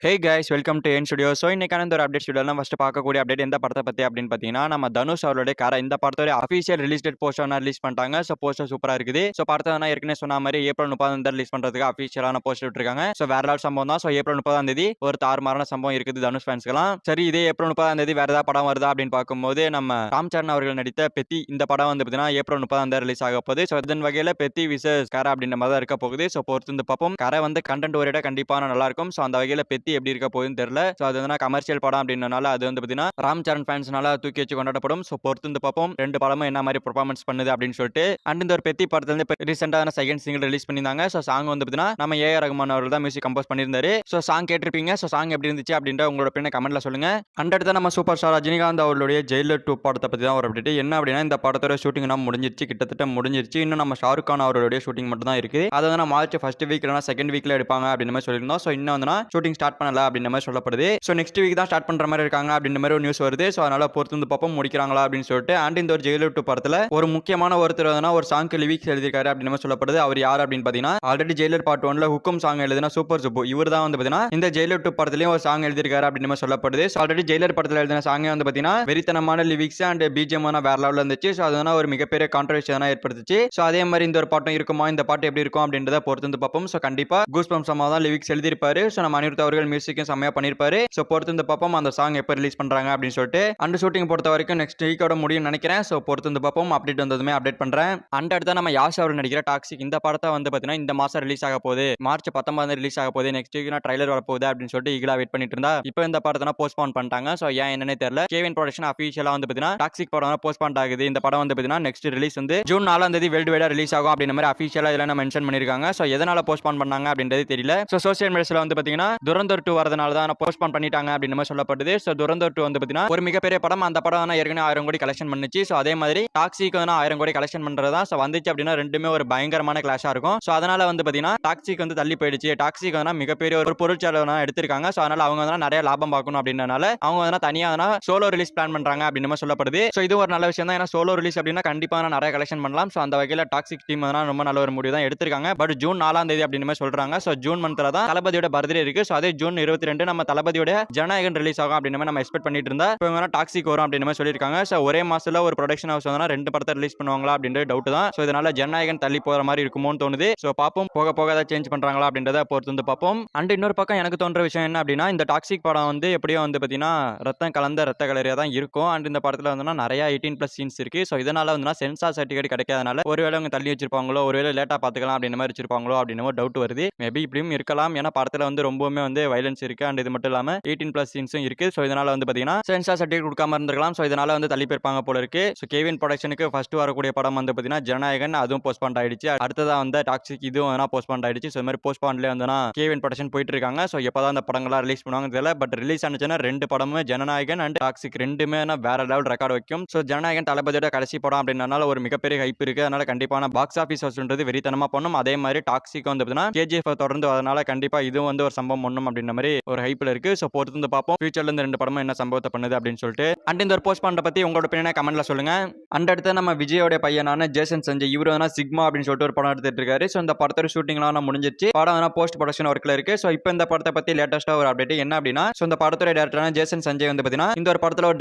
Hey guys welcome to N studio. So இன்னைக்கான இந்த ஒரு அப்டேட் ஸ்டுடியோலாம் ஃபர்ஸ்ட் பார்க்கக்கூடிய அப்டேட் எந்த படத்தை பற்றி அப்படின்னு பார்த்தீங்கன்னா நம்ம தனுஷ் அவருடைய காரை இந்த படத்தோட official release date poster release பண்ணிட்டாங்க. ஸோ போஸ்டர் சூப்பராக இருக்குது. ஸோ படத்தை நான் ஏற்கனவே சொன்ன மாதிரி ஏப்ரல் 30 ரிலீஸ் பண்ணுறதுக்கு அஃபீஷியலான போஸ்டர் விட்டுருக்காங்க. ஸோ வேற லெவல் சம்பவம் தான். ஸோ ஏப்ரல் 30 ஒரு தாறுமாறான சம்பவம் இருக்குது தனுஷ் ஃபேன்ஸ்க்கெல்லாம். சரி இதே ஏப்ரல் 30 வேற ஏதாவது படம் வருதா அப்படின்னு பார்க்கும்போது நம்ம ராம் சரண் அவர்கள் நடித்த பெத்தி இந்த படம் வந்து பார்த்தீங்கன்னா ஏப்ரல் 30 ரிலீஸ் ஆக போகுது. ஸோ இதன் வகையில் பெத்தி விசஸ் காரா அப்படின்ற மாதிரி தான் இருக்க போகுது. ஸோ பொறுத்து இந்த பார்ப்போம். காரை வந்து கண்டென்ட் ஓரியடா கண்டிப்பான நல்லா இருக்கும். ஸோ அந்த வகையில் பெத்தி எப்படி இருக்க போகுதுன்னு தெரியல. சோ அது வந்து கமர்ஷியல் படம் அப்படின்றனால அது வந்து பாத்தீங்கன்னா ராம் சரண் ஃபேன்ஸ்னால தூக்கி வச்சு கொண்டாடப்படும். சோ பொறுத்து வந்து பார்ப்போம் ரெண்டு படமும் என்ன மாதிரி பெர்ஃபார்மன்ஸ் பண்ணுது அப்படின்னு சொல்லிட்டு. அண்ட் இந்த ஒரு பெத்தி படத்துல இருந்து ரீசெண்டான செகண்ட் சிங்கிள் ரிலீஸ் பண்ணியிருந்தாங்க. சோ சாங் வந்து பாத்தீங்கன்னா நம்ம ஏஆர் ரகுமான் அவர்கள் தான் மியூசிக் கம்போஸ் பண்ணியிருந்தாரு. சோ சாங் கேட்டிருப்பீங்க. சோ சாங் எப்படி இருந்துச்சு அப்படின்ற உங்களோட பின்ன கமெண்ட்ல சொல்லுங்க. அண்ட் அடுத்த நம்ம சூப்பர் ஸ்டார் ரஜினிகாந்த் அவர்களுடைய ஜெயிலர் 2 படத்தை பத்தி தான் ஒரு அப்டேட். என்ன அப்படின்னா இந்த படத்தோட ஷூட்டிங் நம்ம முடிஞ்சிருச்சு, கிட்டத்தட்ட முடிஞ்சிருச்சு. இன்னும் நம்ம ஷாருக் கான் அவர்களுடைய ஷூட்டிங் மட்டும் தான் இருக்கு. அதை வந்து மார்ச் ஃபர்ஸ்ட் வீக் இல்லைனா செகண்ட் வீக்ல எடுப்பாங்க அப்படின்னு மாதிரி சொல்லியிருந்தோம். சோ இன்னும் வந்து ஷூட்டிங் ஸ்டார்ட் பண்ணல அப்படின்ற மாதிரி சொல்லப்படுது. சோ நெக்ஸ்ட் வீக் தான் ஸ்டார்ட் பண்ற மாதிரி இருக்காங்க அப்படின்ற மாதிரி ஒரு நியூஸ் வருது. சோ அதனால பொறுத்து வந்து பாப்போம் முடிக்கிறாங்களா அப்படின்னு சொல்லிட்டு. அண்ட் இந்த ஒரு ஜெயிலர் 2 படத்துல ஒரு முக்கியமான ஒருத்தர் வந்து ஒரு சாங்க்கு லிரிக்ஸ் எழுதிருக்காரு அப்படின்னு மாதிரி சொல்லப்படுது. அவர் யார் அப்படின்னு பாத்தீங்கன்னா ஆல்ரெடி ஜெயிலர் பார்ட் 1ல ஹுக்கும் சாங் எழுதின சூப்பர் சுப்பு இவர் தான் வந்து பாத்தீங்கன்னா இந்த ஜெயிலர் 2 படத்துலயும் ஒரு சாங் எழுதிருக்காரு அப்படின்னு மாதிரி சொல்லப்படுது. சோ ஆல்ரெடி ஜெயிலர் படத்துல எழுதின சாங்கே வந்து பாத்தீங்கன்னா வெறித்தனமான லிரிக்ஸ் அண்ட் பிஜிஎம் வேற லெவல்ல இருந்துச்சு. சோ அதனால ஒரு மிகப்பெரிய கான்ட்ரோவர்சி ஏற்படுத்துச்சு. சோ அதே மாதிரி இந்த ஒரு பாட்டும் இருக்குமா, இந்த பாட்டு எப்படி இருக்கும் அப்படின்றத பொறுத்து வந்து பார்ப்போம். சோ கண்டிப்பா கூஸ் பம்ப்ஸ் தான் லிரிக்ஸ் எழுதிருப்பாரு. சோ நம்ம அனிருத் அவர்கள் மியூசிக்கும் செம்மையா பண்ணிருப்பாரு. சோ பொறுத்து வந்து பார்ப்போம் அந்த சாங் எப்ப ரிலீஸ் பண்றாங்க அப்படின்னு சொல்லிட்டு. அண்ட் ஷூட்டிங் பொறுத்த வரைக்கும் நெக்ஸ்ட் வீக்கோட முடியும் நினைக்கிறேன். சோ பொறுத்து வந்து பார்ப்போம். அப்டேட் வந்ததுமே அப்டேட் பண்றேன். அண்ட் அடுத்த நம்ம யாஷ் அவர் நடிக்கிற டாக்ஸிக் இந்த படத்தை வந்து பாத்தீங்கன்னா இந்த மாசம் ரிலீஸ் ஆக போகுது. மார்ச் 19 ரிலீஸ் ஆக போகுது. நெக்ஸ்ட் வீக் ட்ரைலர் வர போகுது அப்படின்னு சொல்லிட்டு ஈகலா வெயிட் பண்ணிட்டு இருந்தா இப்போ இந்த படத்தை போஸ்ட்போன் பண்ணிட்டாங்க. சோ ஏன் என்னன்னே தெரியல. கேவின் ப்ரொடக்ஷன் அஃபிஷியலா வந்து பாத்தீங்கன்னா டாக்ஸிக் படம் போஸ்ட்போன் ஆகுது. இந்த படம் வந்து பாத்தீங்கன்னா நெக்ஸ்ட் ரிலீஸ் வந்து ஜூன் 4 வேர்ல்டு வைடா ரிலீஸ் ஆகும் அப்படின்ற மாதிரி அஃபிஷியலா இதெல்லாம் மென்ஷன் பண்ணிருக்காங்க. சோ எதனால போஸ்ட்போன் பண்ணாங்க அப்படின்றது தெரியல. சோ சோசியல் மீடியாஸ்ல வந்து பாத்தீங்கன்னா துரந்தர் 2 வரதுனால தான் போஸ்ட்போன் பண்ணிட்டாங்க அப்படின்ற மாதிரி சொல்லப்படுது. சோ துரந்தர் 2 வந்து பாத்தீங்கன்னா ஒரு மிகப்பெரிய படம். அந்த படம் ஏற்கனவே 1000 கோடி கலெக்ஷன் பண்ணுச்சு. சோ அதே மாதிரி டாக்ஸிக் 1000 கோடி கலெக்ஷன் பண்றதா. சோ வந்துச்சு அப்படின்னா ரெண்டுமே ஒரு பயங்கரமான கிளாஷா இருக்கும். சோ அதனால வந்து பாத்தீங்கன்னா டாக்ஸிக் வந்து தள்ளி போயிடுச்சு. டாக்ஸிக் மிகப்பெரிய ஒரு பொருட்செலவு எடுத்திருக்காங்க. சோ அதனால அவங்க நிறைய லாபம் பார்க்கணும் அப்படின்றனால அவங்க தனியா சோலோ ரிலீஸ் பிளான் பண்றாங்க அப்படின்னு மாதிரி சொல்லப்படுது. சோ இது ஒரு நல்ல விஷயம் தான். ஏன்னா சோலோ ரிலீஸ் அப்படின்னா கண்டிப்பா நிறைய கலெக்ஷன் பண்ணலாம். சோ அந்த வகையில டாக்ஸிக் டீம் ரொம்ப நல்ல ஒரு முடிவு தான் எடுத்திருக்காங்க. பட் ஜூன் 4 அப்படின்னு மாதிரி சொல்றாங்க. சோ ஜூன் மந்த்ல தான் தளபதியோட பர்த்டே இருக்கு. சோ அதே ஜூன் 22 நம்ம தளபதியோட ஜனநாயகன் ரிலீஸ் ஆகும் அப்படின்னு நம்ம எக்ஸ்பெக்ட் பண்ணிட்டு இருந்தா இப்போ டாக்ஸிக் வரும் அப்படின்னு மாதிரி சொல்லியிருக்காங்க. சோ ஒரே மாசத்துல ஒரு ப்ரொடக்ஷன் ஹவுஸ் ரெண்டு படத்தை ரிலீஸ் பண்ணுவாங்களா அப்படின்ற டவுட் தான். சோ இதனால ஜனநாயகன் தள்ளி போற மாதிரி இருக்குமோன்னு தோணுது. சோ பாப்போம் போக போக ஏதாவது சேஞ்ச் பண்றாங்களா அப்படின்றத பொறுத்து வந்து பார்ப்போம். அண்ட் இன்னொரு பக்கம் எனக்கு தோன்ற விஷயம் என்ன அப்படின்னா இந்த டாக்ஸிக் படம் எப்படியோ பாத்தீங்கன்னா ரத்தம் கலந்த ரத்த கலரியா தான் இருக்கும். அண்ட் இந்த படத்துல நிறைய 18+ சீன்ஸ் இருக்கு. சோ இதனால சென்சார் சர்டிபிகேட் கிடைக்காதனால ஒருவேளை அவங்க தள்ளி வச்சிருப்பாங்களோ, ஒருவேளை லேட்டா பாத்துக்கலாம் அப்படின்ற மாதிரி வச்சிருப்பாங்களோ அப்படின்னு டவுட் வருது. மேபி இப்படியும் இருக்கலாம். ஏன்னா படத்துல ரொம்பவுமே வயலன்ஸ் இருக்கு. அண்ட் இது மட்டும் இல்லாம 18+ சீன்ஸும் இருக்கு. சோ இதனால பாத்தீங்கன்னா சென்சார் சர்டிபிகேட் கொடுக்காம இருந்திருக்கலாம். சோ இதனால தள்ளி போயிருப்பாங்க போல இருக்கு. சோ கேவின் ப்ரொடக்ஷனுக்கு ஃபர்ஸ்ட் வரக்கூடிய படம் பாத்தீங்கன்னா ஜனநாயகன், அதுவும் போஸ்ட்போன் ஆயிடுச்சு. அடுத்ததா டாக்ஸிக் இதுவும் போஸ்ட்போன் ஆயிடுச்சு. சோ இந்த மாதிரி போஸ்ட்போன்ல கேவின் ப்ரொடக்ஷன் போயிட்டு இருக்காங்க. சோ எப்பதான் அந்த படங்களா ரிலீஸ் பண்ணுவாங்க தெரியல. பட் ரிலீஸ் ஆனிச்சுன்னா ரெண்டு படமுமே ஜனநாயகன் அண்ட் டாக்ஸிக் ரெண்டுமே வேற லெவல் ரெக்கார்ட் வைக்கும். சோ ஜனநாயகன் தளபதியோட கடைசி படம் அப்படின்றனால ஒரு மிகப்பெரிய ஹைப் இருக்கு. அதனால கண்டிப்பான பாக்ஸ் ஆபீஸ் வசூல்ன்றது வெறித்தனமா பண்ணும். அதே மாதிரி டாக்ஸிக் பாத்தீங்கன்னா கேஜிஎஃப் தொடர்ந்து அதனால கண்டிப்பா இதுவும் ஒரு சம்பவம் பண்ணும் அப்படின்ற மாதிரி ஒரு ஹைப்ல இருக்கு. சோ பொறுத்து வந்து பார்ப்போம் ஃபியூச்சர்ல இந்த ரெண்டு படமும் என்ன சம்பவத்தை பண்ணுது அப்படின்னு சொல்லிட்டு. அண்ட் இந்த ஒரு போஸ்ட் பண்ற பத்தி உங்களோட ஒப்பீனியனை கமெண்ட்ல சொல்லுங்க. அண்ட் அடுத்து நம்ம விஜயோட பையனான ஜேசன் சஞ்சய் இவரு சிக்மா அப்படின்னு சொல்லிட்டு ஒரு படம் எடுத்துட்டு இருக்காரு. சோ இந்த படத்தோட ஷூட்டிங்லாம் முடிஞ்சிருச்சு. படம் போஸ்ட் ப்ரொடக்ஷன் ஒர்க்ல இருக்கு. சோ இப்போ இந்த படத்தை பத்தி லேட்டஸ்டா ஒரு அப்டேட் என்ன அப்படின்னா சோ இந்த படத்தோட டைரக்டரான ஜேசன் சஞ்சய் பாத்தீங்கன்னா இந்த ஒரு படத்துல ஒரு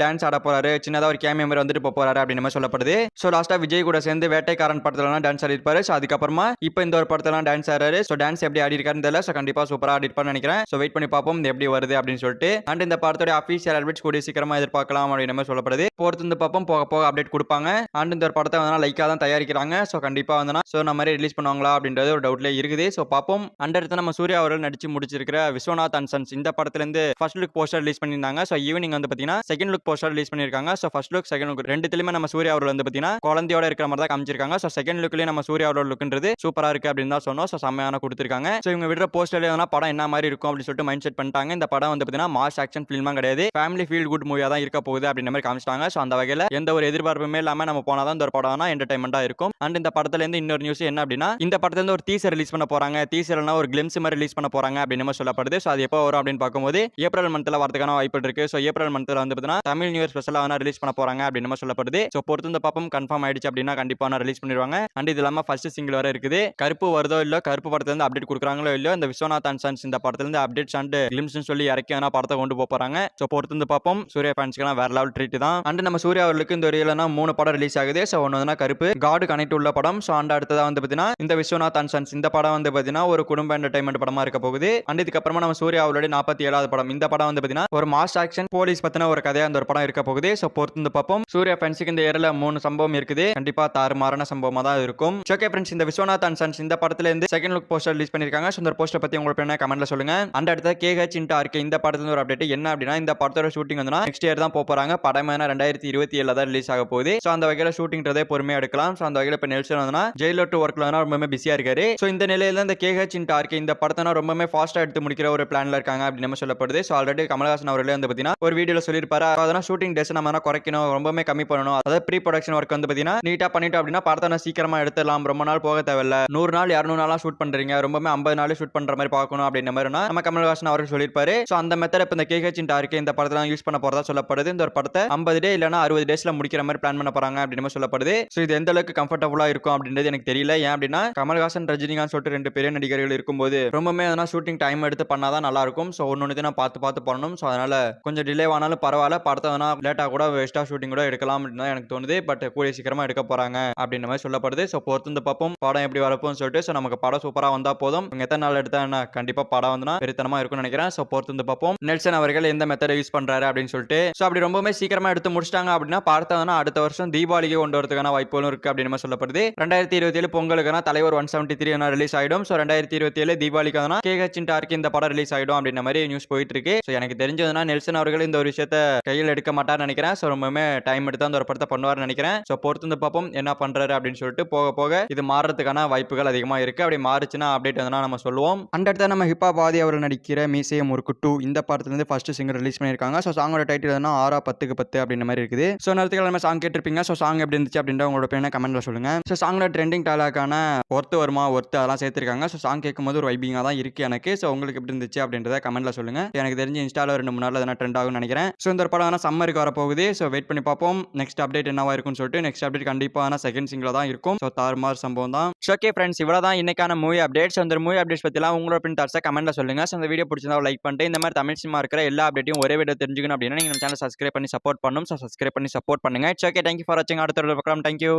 டான்ஸ் ஆட போறாரு. சின்னதா ஒரு கேமியோ மாதிரி போறாரு அப்படின்னு மாதிரி சொல்லப்படுது. சோ லாஸ்டா விஜய் கூட சேர்ந்து வேட்டைக்காரன் படத்துல டான்ஸ் ஆடி இருப்பாரு. சோ அதுக்கப்புறமா இப்போ இந்த ஒரு படத்துல டான்ஸ் ஆடுறாரு. சோ டான்ஸ் எப்படி ஆடி இருக்காருன்னு தெரியல. சோ கண்டிப்பா சூப்பரா ஆடி இருப்பான்னு நினைக்கிறேன். சோ வெயிட் பண்ணி பார்ப்போம் எப்படி வருது அப்படின்னு சொல்லிட்டு. அண்ட் இந்த படத்தோட அபிஷியல் அப்டேட்ஸ் கூடிய சீக்கிரமா எதிர்பார்க்கலாம் அப்படின்னு மாதிரி சொல்லப்படுது. பொறுத்து வந்து பார்ப்போம் போக போக அப்டேட் கொடுப்பாங்க. அண்ட் இந்த ஒரு படத்தை லைக்கா தான் தயாரிக்கிறாங்க. சோ கண்டிப்பா சோ நம்ம மாதிரி ரிலீஸ் பண்ணுவாங்களா அப்படின்றது ஒரு டவுட்ல இருக்குது. சோ பார்ப்போம். அண்ட் அடுத்து நம்ம சூர்யா அவர்கள் நடிச்சு முடிச்சிருக்கிற விஸ்வநாத் அண்ட் சன்ஸ் இந்த படத்துல இருந்து ஃபர்ஸ்ட் லுக் போஸ்டர் ரிலீஸ் பண்ணிருந்தாங்க. சோ ஈவினிங் பாத்தீங்கன்னா செகண்ட் லுக் போஸ்டர் ரிலீஸ் பண்ணிருக்காங்க. So first look second look ரெண்டுத்துலயுமே நம்ம சூர்யா அவர்கள் பாத்தீங்கன்னா குழந்தையோட இருக்கிற மாதிரி தான் காமிச்சிருக்காங்க. சோ செகண்ட் லுக்லயே நம்ம சூர்யா அவரோட லுக்ன்றது சூப்பரா இருக்கு அப்படின்னு தான் சொன்னோம். சோ செம்மையான கொடுத்திருக்காங்க. சோ இவங்க விடுற போஸ்டர்ல படம் என்ன மாதிரி இருக்கும் அப்படின்னு சொல்லிட்டு மைண்ட் செட் பண்ணிட்டாங்க. இந்த படம் பாத்தீங்கன்னா மாஸ் ஆக்ஷன் ஃபிலிமா கிடையாது, ஃபேமிலி ஃபீல் குட் மூவியா தான் இருக்க போகுது அப்படின்ற மாதிரி காமிச்சிட்டாங்க. சோ அந்த வகையில எந்த ஒரு எதிர்பார்ப்புமே இல்லாம நம்ம போனாதான் இந்த ஒரு படம் என்டர்டைன்மெண்டா இருக்கும். அண்ட் இந்த படத்துல இருந்து இன்னொரு நியூஸ் என்ன அப்படின்னா இந்த படத்துல இருந்து ஒரு டீசர் ரிலீஸ் பண்ண போறாங்க. டீசர்னா ஒரு கிளிம்ஸ் மாதிரி ரிலீஸ் பண்ண போறாங்க அப்படின்னு சொல்லப்படுது. சோ அது எப்போ வரும் அப்படின்னு பார்க்கும்போது ஏப்ரல் மந்த்ல வரதுக்கான வாய்ப்பு இருக்கு. சோ ஏப்ரல் மந்த்ல பாத்தீங்கன்னா தமிழ் நியூ இயர் ஸ்பெஷலா ரிலீஸ் பண்ண போறாங்க அப்படின்னு சொல்லப்படுது. சோ பொறுத்து இந்த பாப்பம் கன்ஃபார்ம் ஆயிடுச்சு அப்படின்னா கண்டிப்பா ரிலீஸ் பண்ணிடுவாங்க. அண்ட் இது இல்லாம ஃபர்ஸ்ட் சிங்கிள் வர இருக்குது. கருப்பு வருதோ இல்ல, கருப்பு படத்துல இருந்து அப்டேட் கொடுக்குறாங்களோ இல்லையோ, இந்த விஸ்வநாத் அண்ட் சன்ஸ் இந்த படத்துல இருந்து அப்டேட் அப்டேட்ஸ் அண்ட் கிளிம்ஸ்னு சொல்லி இறக்கி படத்தை கொண்டு போறாங்க. ஸோ பொறுத்து வந்து பார்ப்போம். சூர்யா ஃபேன்ஸ்க்குலாம் வேற லெவல் ட்ரீட் தான். அண்ட் நம்ம சூர்யா அவர்களுக்கு இந்த ஒரு 3 படம் ரிலீஸ் ஆகுது. ஸோ ஒன்று வந்து கருப்பு காடு கனெக்ட் உள்ள படம். ஸோ அண்ட் அடுத்ததா வந்து பார்த்தீங்கன்னா இந்த விஸ்வநாத் அண்ட் சன்ஸ் இந்த படம் வந்து பார்த்தீங்கன்னா ஒரு குடும்ப என்டர்டைன்மெண்ட் படமா இருக்க போகுது. அண்ட் இதுக்கப்புறமா நம்ம சூர்யா அவர்களுடைய 47வது படம். இந்த படம் வந்து பார்த்தீங்கன்னா ஒரு மாஸ் ஆக்ஷன் போலீஸ் பத்தின ஒரு கதையா அந்த ஒரு படம் இருக்க போகுது. ஸோ பொறுத்து வந்து பார்ப்போம். சூர்யா ஃபேன்ஸுக்கு இந்த இயர்ல 3 சம்பவம் இருக்குது. கண்டிப்பா தாறுமாறான சம்பவமா தான் இருக்கும். ஓகே ஃப்ரெண்ட்ஸ், இந்த விஸ்வநாத் அண்ட் சன்ஸ் இந்த படத்துல இருந்து செகண்ட் லுக் போஸ்டர் ரிலீஸ் பண்ணிருக்காங்க. ஸோ இந்த போஸ்டர் பத்தி உங்களுக்கு என்ன கமெண்ட்ல சொல்லுங்க. அண்ட் அடுத்த KH into RK இந்த படத்துல ஒரு அப்டேட் என்ன அப்படின்னா இந்த படத்தோட ஷூட்டிங் வந்து நெக்ஸ்ட் இயர் தான் போறாங்க. படம் 2027 தான் ரிலீஸ் ஆக போகுது. ஸோ அந்த வகையில ஷூட்டிங்ன்றதே பொறுமையா எடுக்கலாம். ஸோ அந்த வகையில இப்ப நெல்சன் வந்து ஜெயிலர் 2 ஒர்க்ல ரொம்பவே பிஸியா இருக்காரு. ஸோ இந்த நிலையில இந்த KH into RK இந்த படத்தை ரொம்பவே ஃபாஸ்டா எடுத்து முடிக்கிற ஒரு பிளான்ல இருக்காங்க அப்படின்னு சொல்லப்படுது. ஸோ ஆல்ரெடி கமலஹாசன் அவர்களே வந்து பாத்தீங்கன்னா ஒரு வீடியோல சொல்லியிருப்பாரு. அதெல்லாம் ஷூட்டிங் டேஸ் நம்ம குறைக்கணும், ரொம்பவே கம்மி பண்ணணும். அதாவது ப்ரீ ப்ரொடக்ஷன் ஒர்க் வந்து பாத்தீங்கன்னா நீட்டா பண்ணிட்டோம் அப்படின்னா படத்தை சீக்கிரமா எடுத்துடலாம். ரொம்ப நாள் போக தேவையில்ல. 100 நாள் 200 நாளா ஷூட் பண்றீங்க, ரொம்பவே 50 நாள் ஷூட் பண்ற மாதிரி பார்க்கணும் அப்படின்ற மாதிரி நம்ம கமலஹாசன் அவர்கள் சொல்லியிருப்பாரு. ஸோ அந்த மெத்தட் இப்ப இந்த KH into RK இந்த படத்தை யூஸ் பண்ண போறதா சொல்லப்படுது. இந்த ஒரு படத்தை 50 டே இல்லனா 60 டேஸ்ல முடிக்கிற மாதிரி பிளான் பண்ண போறாங்க அப்படின்னு சொல்லப்படுது. ஸோ இது எந்த அளவுக்கு கம்ஃபர்டபுளா இருக்கும் அப்படின்றது எனக்கு தெரியல. ஏன் அப்படின்னா கமல்ஹாசன் ரஜினிகாந்த் சொல்லிட்டு 2 பெரிய நடிகர்கள் இருக்கும்போது ரொம்பவே ஷூட்டிங் டைம் எடுத்து பண்ணாதான் நல்லா இருக்கும். ஸோ ஒன்னொன்னு நான் பார்த்து பண்ணணும். ஸோ அதனால கொஞ்சம் டிலே ஆனாலும் பரவாயில்ல, படத்தை லேட்டா கூட வேஸ்டா ஷூட்டிங் கூட எடுக்கலாம் அப்படின்னு எனக்கு தோணுது. பட் கூடிய சீக்கிரமா எடுக்க போறாங்க அப்படின்ற மாதிரி சொல்லப்படுது. ஸோ பொறுத்து வந்து பார்ப்போம் படம் எப்படி வரப்போன்னு சொல்லிட்டு. ஸோ நமக்கு படம் சூப்பரா வந்தா போதும். எத்தனை நாள் எடுத்தா கண்டிப்பா படம் வந்து பெருத்தனமா இருக்கும்னு நினைக்கிறேன். ஸோ பொறுத்து வந்து பார்ப்போம் நெல்சன் அவர்கள் எந்த மெத்தடை யூஸ் பண்றாரு அப்படின்னு சொல்லிட்டு. ஸோ அப்படி ரொம்பவே சீக்கிரமா எடுத்து முடிச்சிட்டாங்க அப்படின்னா படத்தை அடுத்த வருஷம் தீபாவளிக்கு கொண்டு வரதுக்கான வாய்ப்புகளும் இருக்கு அப்படின்னு சொல்லப்படுது. 2027 பொங்கலுக்கான தலைவர் 173 ரிலீஸ் ஆயிடும். ஸோ 2027 தீபாவளிக்கான KH into RK இந்த படம் ரிலீஸ் ஆயிடும் அப்படின்ற மாதிரி நியூஸ் போயிட்டு இருக்கு. ஸோ எனக்கு தெரிஞ்சதுன்னா நெல்சன் அவர்கள் இந்த ஒரு விஷயத்தை கையில் எடுக்க மாட்டார்னு நினைக்கிறேன். ஸோ ரொம்பவே டைம் எடுத்து அந்த ஒரு படத்தை பண்ணுவார்னு நினைக்கிறேன். ஸோ பொறுத்து வந்து பார்ப்போம் என்ன பண்றாரு அப்படின்னு சொல்லிட்டு. போக போக இது மாறதுக்கான வாய்ப்புகள் அதிகமா இருக்கு. அப்படி மாறுச்சுன்னா அப்டேட் நம்ம சொல்லுவோம். அண்ட் அடுத்த நம்ம ஹிப்ஹாப் ஆதி அவர் நடிக்கிற மீசைய முறுக்கு 2 இந்த படத்துல இருந்து ஃபர்ஸ்ட் சிங்கர் ரிலீஸ் பண்ணிருக்காங்க. ஸோ சாங்கோட டைட்டில் 6 10 10 அப்படின்ற மாதிரி இருக்குது. ஸோ நேரத்துக்கு நம்ம சாங் கேட்டிருப்பீங்க. ஸோ சாங் எப்படி இருந்துச்சு அப்படின்ற உங்களோட பேன கமெண்ட்ல சொல்லுங்க. ஸோ சாங்ல ட்ரெண்டிங் டாலாக்கான ஒர்த்து வருமா ஒர்த்து அதெல்லாம் சேர்த்திருக்காங்க. ஸோ சாங் கேட்கும்போது ஒரு வைபிங்கா தான் இருக்கு எனக்கு. ஸோ உங்களுக்கு எப்படி இருந்துச்சு அப்படின்றத கமெண்ட்ல சொல்லுங்க. எனக்கு தெரிஞ்சு இன்ஸ்டால 2-3 நாள் எதனா ட்ரெண்ட் ஆகும்னு நினைக்கிறேன். ஸோ இந்த படம் சம்மருக்கு வர போகுது. ஸோ வெயிட் பண்ணி பார்ப்போம் நெக்ஸ்ட் அப்டேட் என்னவா இருக்கும்னு சொல்லிட்டு. நெக்ஸ்ட் அப்டேட் கண்டிப்பான செகண்ட் சிங்கில தான் இருக்கும். ஸோ தாறுமாறு சம்பவம் தான். ஓகே ஃப்ரெண்ட்ஸ், இவ்வளவுதான் இன்னைக்கான மூவி அப்டேட்ஸ். அந்த மூவி அப்டேட்ஸ் பத்திலாம் உங்களோட பிரிண்ட் கமெண்ட்ல சொல்லுங்க. ஸோ இந்த வீடியோ பிடிச்சிருந்தா லைக் பண்ணிட்டு இந்த மாதிரி தமிழ் சினிமா இருக்கிற எல்லா அப்டேட்டையும் ஒரே வீடியோ தெரிஞ்சுக்கணும் அப்படின்னா நீங்க நம்ம சேனல் சப்ஸ்கிரைப் பண்ணி சப்போர்ட் பண்ணணும். ஸோ சப்ஸ்கிரைப் பண்ணி சப்போர்ட் பண்ணுங்க. இட்ஸ் ஓகே, தேங்க்யூ ஃபார் வாட்சிங். அடுத்த வீடியோல பார்க்கலாம். தேங்க்யூ.